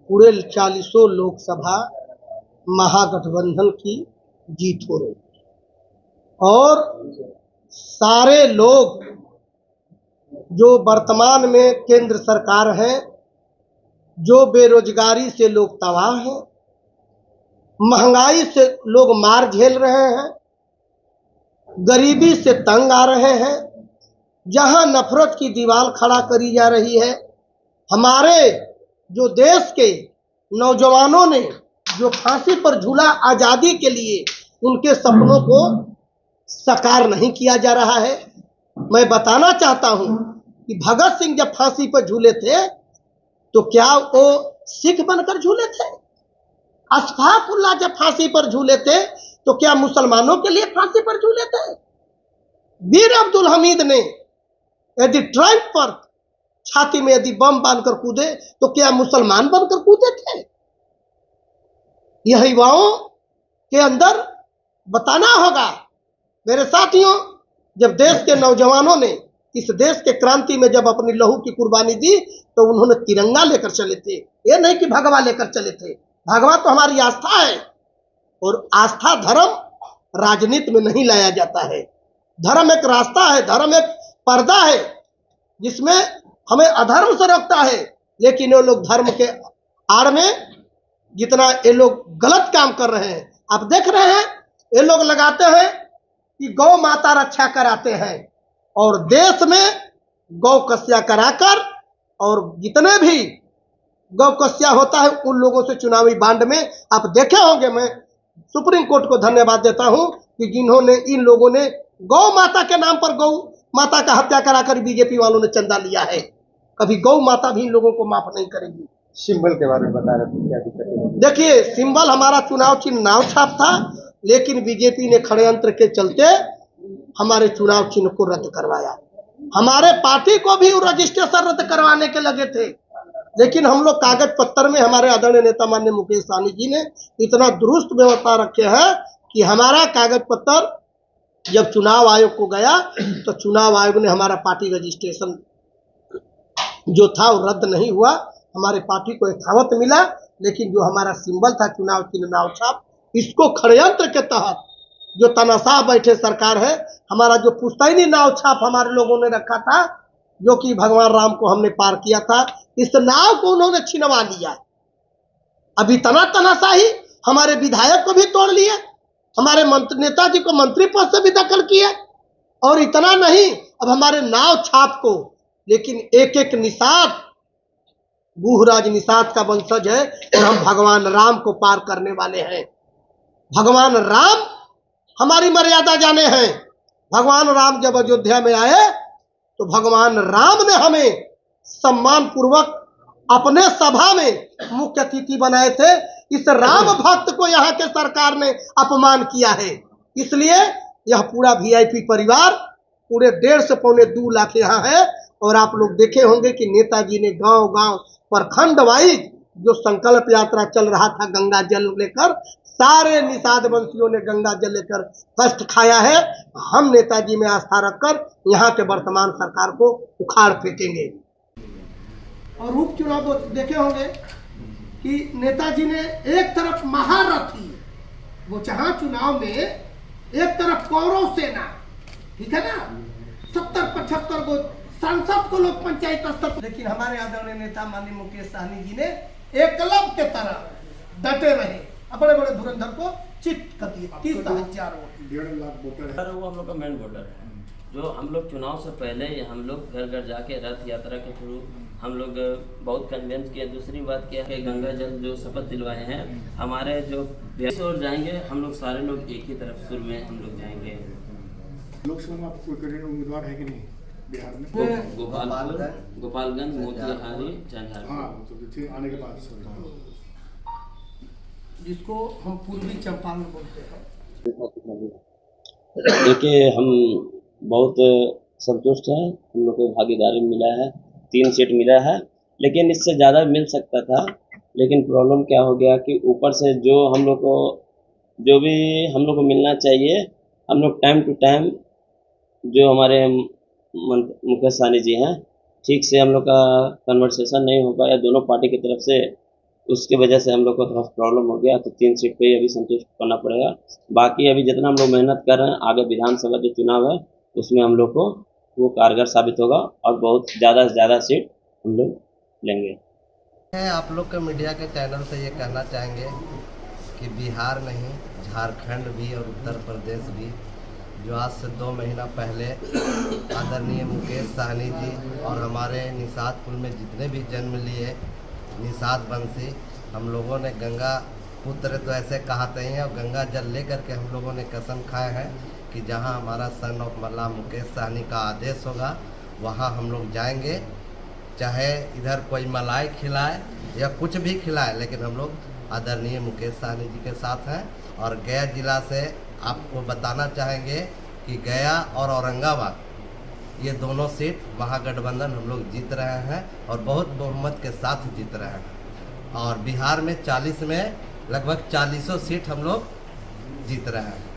पूरे 40 लोकसभा महागठबंधन की जीत हो रही है और सारे लोग जो वर्तमान में केंद्र सरकार है, जो बेरोजगारी से लोग तबाह हैं, महंगाई से लोग मार झेल रहे हैं, गरीबी से तंग आ रहे हैं, जहां नफरत की दीवार खड़ा करी जा रही है, हमारे जो देश के नौजवानों ने जो फांसी पर झूला आजादी के लिए, उनके सपनों को साकार नहीं किया जा रहा है। मैं बताना चाहता हूं कि भगत सिंह जब फांसी पर झूले थे तो क्या वो सिख बनकर झूले थे? अशफाकुल्लाह जब फांसी पर झूले थे तो क्या मुसलमानों के लिए फांसी पर झूले थे? वीर अब्दुल हमीद ने यदि ट्रैक पर छाती में यदि बम बांधकर कूदे तो क्या मुसलमान बनकर कूदे थे? यह युवाओं के अंदर बताना होगा। मेरे साथियों, जब देश के नौजवानों ने इस देश के क्रांति में जब अपनी लहू की कुर्बानी दी तो उन्होंने तिरंगा लेकर चले थे, ये नहीं कि भगवा लेकर चले थे। भगवा तो हमारी आस्था है और आस्था धर्म राजनीति में नहीं लाया जाता है। धर्म एक रास्ता है, धर्म एक पर्दा है जिसमें हमें अधर्म से रोकता है, लेकिन ये लोग धर्म के आड़ में जितना ये लोग गलत काम कर रहे हैं, आप देख रहे हैं। ये लोग लगाते हैं कि गौ माता रक्षा कराते हैं और देश में गौ कस्या कराकर और जितने भी गौ कस्या होता है उन लोगों से चुनावी बांड में आप देखे होंगे। मैं सुप्रीम कोर्ट को धन्यवाद देता हूं कि जिन्होंने इन लोगों ने गौ माता के नाम पर गौ माता का हत्या कराकर बीजेपी वालों ने चंदा लिया है। कभी गौ माता भी इन लोगों को माफ नहीं करेगी। सिंबल के बारे में बता रहे थे, क्या दिक्कत है? देखिए, सिंबल हमारा चुनाव चिन्ह नाव छाप था, लेकिन बीजेपी ने षड्यंत्र के चलते हमारे चुनाव चिन्ह को रद्द करवाया। हमारे पार्टी को भी रजिस्ट्रेशन रद्द करवाने के लगे थे, लेकिन हम लोग कागज पत्तर में हमारे आदरणीय नेता माननीय मुकेश सहनी जी ने इतना दुरुस्त व्यवस्था रखे हैं कि हमारा कागज पत्तर जब चुनाव आयोग को गया तो चुनाव आयोग ने हमारा पार्टी रजिस्ट्रेशन जो था वो रद्द नहीं हुआ। हमारे पार्टी को यथावत मिला, लेकिन जो हमारा सिंबल था चुनाव चिन्ह नाव छाप, इसको षड्यंत्र के तहत जो तनाशाह बैठे सरकार है, हमारा जो पुश्तैनी नाव छाप हमारे लोगों ने रखा था, जो कि भगवान राम को हमने पार किया था, इस नाव को उन्होंने छिनवा लिया। अभी तनाशाही हमारे विधायक को भी तोड़ लिए, हमारे नेताजी को मंत्री पद से भी दखल किया, और इतना नहीं, अब हमारे नाव छाप को, लेकिन एक एक निषाद गुहराज निषाद का वंशज है और हम भगवान राम को पार करने वाले हैं। भगवान राम हमारी मर्यादा जाने हैं। भगवान राम जब अयोध्या में आए तो भगवान राम ने हमें सम्मान पूर्वक अपने सभा में मुख्य अतिथि बनाए थे। इस राम भक्त को यहाँ के सरकार ने अपमान किया है, इसलिए यह पूरा वीआईपी परिवार पूरे 1.5 से पौने 2 लाख यहाँ है। और आप लोग देखे होंगे कि नेताजी ने गांव गांव प्रखंड वाइज जो संकल्प यात्रा चल रहा था गंगा जल लेकर, सारे निषाद वंशियों ने गंगा जल लेकर कष्ट खाया है। हम नेताजी में आस्था रखकर यहाँ के वर्तमान सरकार को उखाड़ फेंकेंगे। और उपचुनाव देखे होंगे कि नेताजी ने एक तरफ महारथी, वो जहां चुनाव में एक तरफ कौरव सेना, ठीक है ना, 70-75 को सांसद को लोग पंचायत स्तर, लेकिन हमारे आदरणीय नेता माननीय मुकेश सहनी जी ने एकलव्य के तरह डटे रहे, बड़े बड़े धुरंधर को चित कर दिए। 30,000 वोट, 1.5 लाख वोटर है। वो हम लोग का मेन वोटर है। जो हम लोग चुनाव से पहले हम लोग घर घर जाके रथ यात्रा के थ्रू हम लोग बहुत कन्वेंस किए। दूसरी बात क्या है, गंगा जल जो शपथ दिलवाए हैं, हमारे जो और जाएंगे हम लोग सारे लोग एक ही तरफ सुर में हम लोग जाएंगे। लोकसभा में आपको कोई कैंडिडेट उम्मीदवार है कि नहीं बिहार में? गोपालगंज, मोतिहारी, चंद्रहार। हाँ, तो आने के बाद जिसको हम पूर्वी चंपारण बोलते हैं। देखिए, हम बहुत संतुष्ट हैं। हम लोग को भागीदारी मिला है, 3 सीट मिला है, लेकिन इससे ज़्यादा मिल सकता था। लेकिन प्रॉब्लम क्या हो गया कि ऊपर से जो हम लोग को जो भी हम लोग को मिलना चाहिए, हम लोग टाइम टू टाइम जो हमारे मुकेश सहनी जी हैं, ठीक से हम लोग का कन्वर्सेशन नहीं हो पाया। दोनों पार्टी की तरफ से उसके वजह से हम लोग को थोड़ा प्रॉब्लम हो गया, तो 3 सीट पे ही अभी संतुष्ट करना पड़ेगा। बाकी अभी जितना हम लोग मेहनत कर रहे हैं, आगे विधानसभा जो चुनाव है उसमें हम लोग को वो कारगर साबित होगा और बहुत ज़्यादा से ज़्यादा सीट हम लोग लेंगे। आप लोग के मीडिया के चैनल से ये कहना चाहेंगे कि बिहार नहीं, झारखंड भी और उत्तर प्रदेश भी, जो आज से 2 महीना पहले आदरणीय मुकेश सहनी जी और हमारे निषाद कुल में जितने भी जन्म लिए निषाद वंशी, हम लोगों ने गंगा पुत्र तो ऐसे कहते हैं, और गंगा जल ले करके हम लोगों ने कसम खाए हैं कि जहां हमारा सन ऑफ मल्लाह मुकेश सहनी का आदेश होगा वहां हम लोग जाएंगे, चाहे इधर कोई मलाई खिलाए या कुछ भी खिलाए, लेकिन हम लोग आदरणीय मुकेश सहनी जी के साथ हैं। और गया जिला से आपको बताना चाहेंगे कि गया और औरंगाबाद ये दोनों सीट महागठबंधन हम लोग जीत रहे हैं और बहुत बहुमत के साथ जीत रहे हैं। और बिहार में 40 में लगभग 40 सीट हम लोग जीत रहे हैं।